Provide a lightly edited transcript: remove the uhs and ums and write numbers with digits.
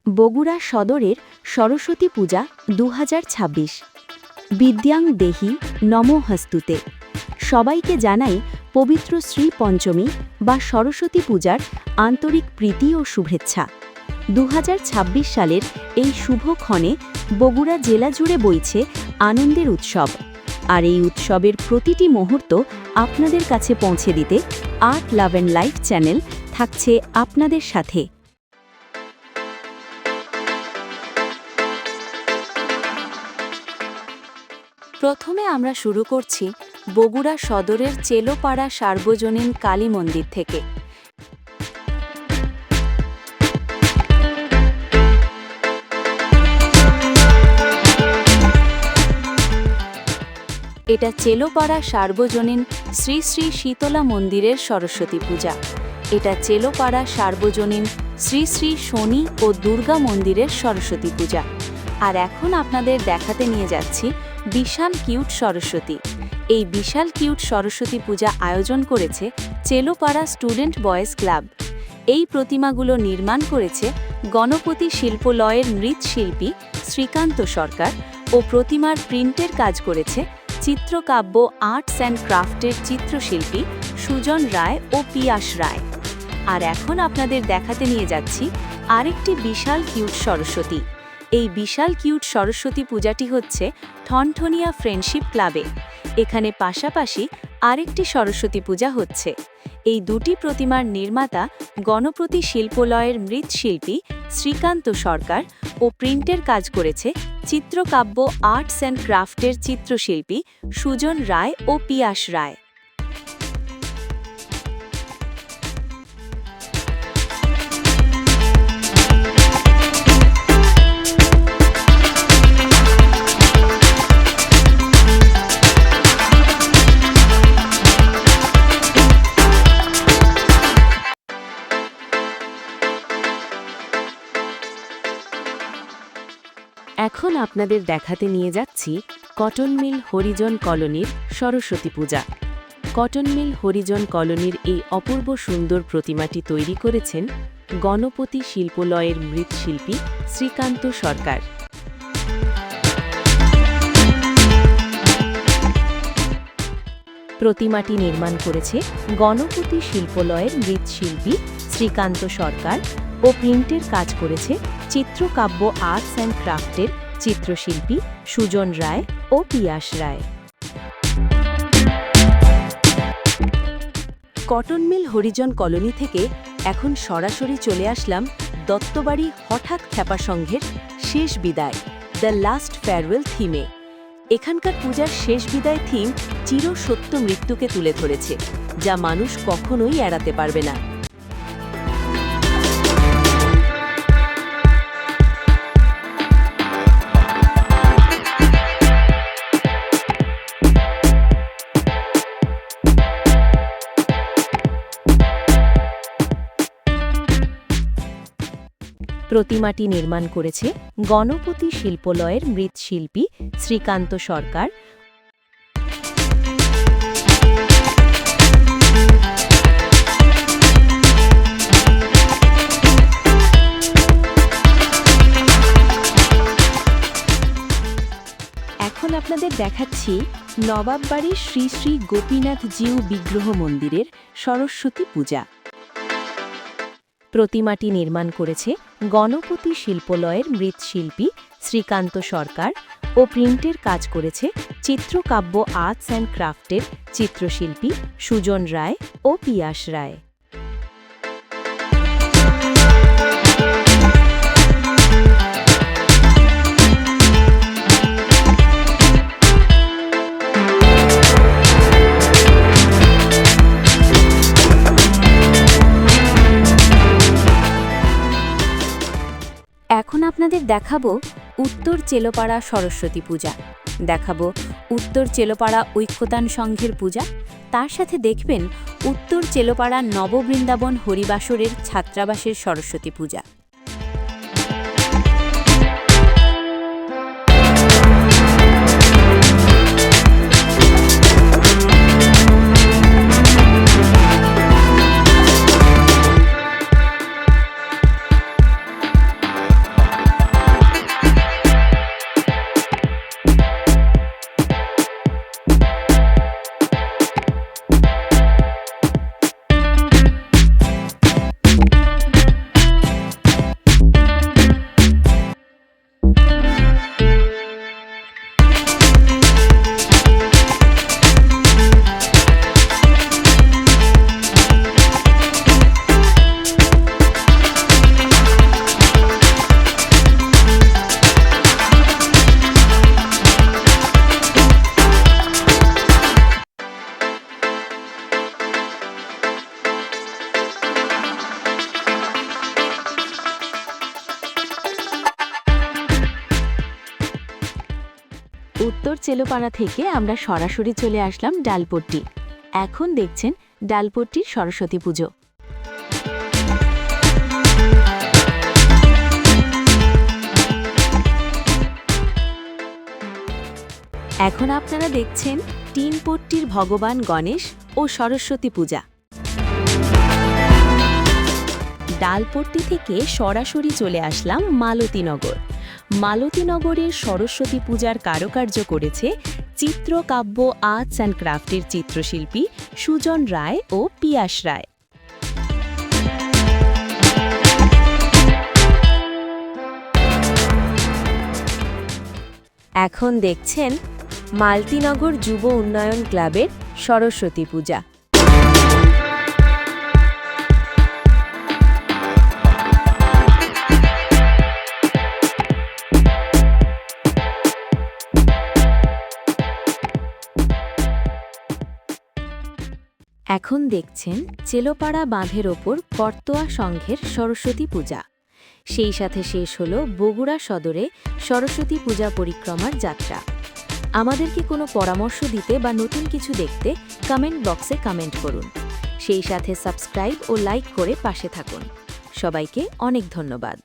বগুড়া সদরের সরস্বতী পূজা ২০২৬ বিদ্যাং দেহি নমঃস্তুতে। সবাইকে জানাই পবিত্র শ্রী পঞ্চমী বা সরস্বতী পূজার আন্তরিক প্রীতি ও শুভেচ্ছা। ২০২৬ সালের এই শুভক্ষণে বগুড়া জেলা জুড়ে বইছে আনন্দের উৎসব। আর এই উৎসবের প্রতিটি মুহূর্ত আপনাদের কাছে পৌঁছে দিতে art love and life channel থাকছে আপনাদের সাথে। প্রথমে আমরা শুরু করছি বগুড়া সদরের চেলোপাড়া সার্বজনীন কালী মন্দির থেকে। এটা চেলোপাড়া সার্বজনীন শ্রী শ্রী শীতলা মন্দিরের সরস্বতী পূজা। এটা চেলোপাড়া সার্বজনীন শ্রী শ্রী শনি ও দুর্গা মন্দিরের সরস্বতী পূজা। আর এখন আপনাদের দেখাতে নিয়ে যাচ্ছি বিশাল কিউট সরস্বতী। এই বিশাল কিউট সরস্বতী পূজা আয়োজন করেছে চেলোপাড়া স্টুডেন্ট বয়েজ ক্লাব। এই প্রতিমাগুলো নির্মাণ করেছে গণপতি শিল্পলয়ের মৃৎশিল্পী শ্রীকান্ত সরকার ও প্রতিমার প্রিন্টের কাজ করেছে চিত্রকাব্য আর্টস অ্যান্ড ক্রাফটের চিত্রশিল্পী সুজন রায় ও পিয়াস রায়। আর এখন আপনাদের দেখাতে নিয়ে যাচ্ছি আরেকটি বিশাল কিউট সরস্বতী। এই বিশাল কিউট সরস্বতী পূজাটি হচ্ছে ঠনঠনিয়া ফ্রেন্ডশিপ ক্লাবে। এখানে পাশাপাশি আরেকটি সরস্বতী পূজা হচ্ছে। এই দুটি প্রতিমার নির্মাতা গণপতি শিল্পলয়ের মৃৎশিল্পী শ্রীকান্ত সরকার ও প্রিন্টের কাজ করেছে চিত্রকাব্য আর্টস অ্যান্ড ক্রাফটের চিত্রশিল্পী সুজন রায় ও পিয়াস রায়। এখন আপনাদের দেখাতে নিয়ে যাচ্ছি কটন মিল হরিজন কলোনির সরস্বতী পূজা। কটন মিল হরিজন কলোনির এই অপূর্ব সুন্দর প্রতিমাটি তৈরি করেছেন গণপতি শিল্পলয়ের মৃৎশিল্পী শ্রীকান্ত সরকার। প্রতিমাটি নির্মাণ করেছে গণপতি শিল্পলয়ের মৃৎশিল্পী শ্রীকান্ত সরকার ও প্রিন্টের কাজ করেছে চিত্রকাব্য আর্টস অ্যান্ড ক্রাফটের চিত্রশিল্পী সুজন রায় ও পিয়াস রায়। কটন মিল হরিজন কলোনি থেকে এখন সরাসরি চলে আসলাম দত্তবাড়ি হঠাৎ খ্যাপা সংঘের শেষ বিদায় দ্য লাস্ট ফেয়ারওয়েল থিমে। এখানকার পূজার শেষ বিদায় থিম চিরসত্য মৃত্যুকে তুলে ধরেছে, যা মানুষ কখনোই এড়াতে পারবে না। প্রতিমাটি নির্মাণ করেছে গণপতি শিল্পলয়ের মৃৎশিল্পী শ্রীকান্ত সরকার। এখন আপনাদের দেখাচ্ছি নবাববাড়ির শ্রী শ্রী গোপীনাথ জিউ বিগ্রহ মন্দিরের সরস্বতী পূজা। প্রতিমাটি নির্মাণ করেছে গণপতি শিল্পলয়ের মৃৎশিল্পী শ্রীকান্ত সরকার ও প্রিন্টের কাজ করেছে চিত্রকাব্য আর্টস অ্যান্ড ক্রাফটের চিত্রশিল্পী সুজন রায় ও পিয়াস রায়। এখন আপনাদের দেখাবো উত্তর চেলোপাড়া সরস্বতী পূজা, দেখাবো উত্তর চেলোপাড়া ঐক্যতান সংঘের পূজা, তার সাথে দেখবেন উত্তর চেলোপাড়া নববৃন্দাবন হরিবাসরের ছাত্রাবাসের সরস্বতী পূজা। উত্তর চেলোপাড়া থেকে আমরা সরাসরি চলে আসলাম ডালপট্টি। এখন দেখছেন ডালপট্টির সরস্বতী পুজো। এখন আপনারা দেখছেন তিনপট্টির ভগবান গণেশ ও সরস্বতী পূজা। ডালপট্টি থেকে সরাসরি চলে আসলাম মালতীনগর। মালতীনগরের সরস্বতী পূজার কারুকার্য করেছে চিত্রকাব্য আর্টস অ্যান্ড ক্রাফটের চিত্রশিল্পী সুজন রায় ও পিয়াস রায়। এখন দেখছেন মালতীনগর যুব উন্নয়ন ক্লাবের সরস্বতী পূজা। এখন দেখছেন চেলোপাড়া বাঁধের ওপর করতোয়া সংঘের সরস্বতী পূজা। সেই সাথে শেষ হল বগুড়া সদরে সরস্বতী পূজা পরিক্রমার যাত্রা। আমাদেরকে কোনো পরামর্শ দিতে বা নতুন কিছু দেখতে কমেন্ট বক্সে কমেন্ট করুন। সেই সাথে সাবস্ক্রাইব ও লাইক করে পাশে থাকুন। সবাইকে অনেক ধন্যবাদ।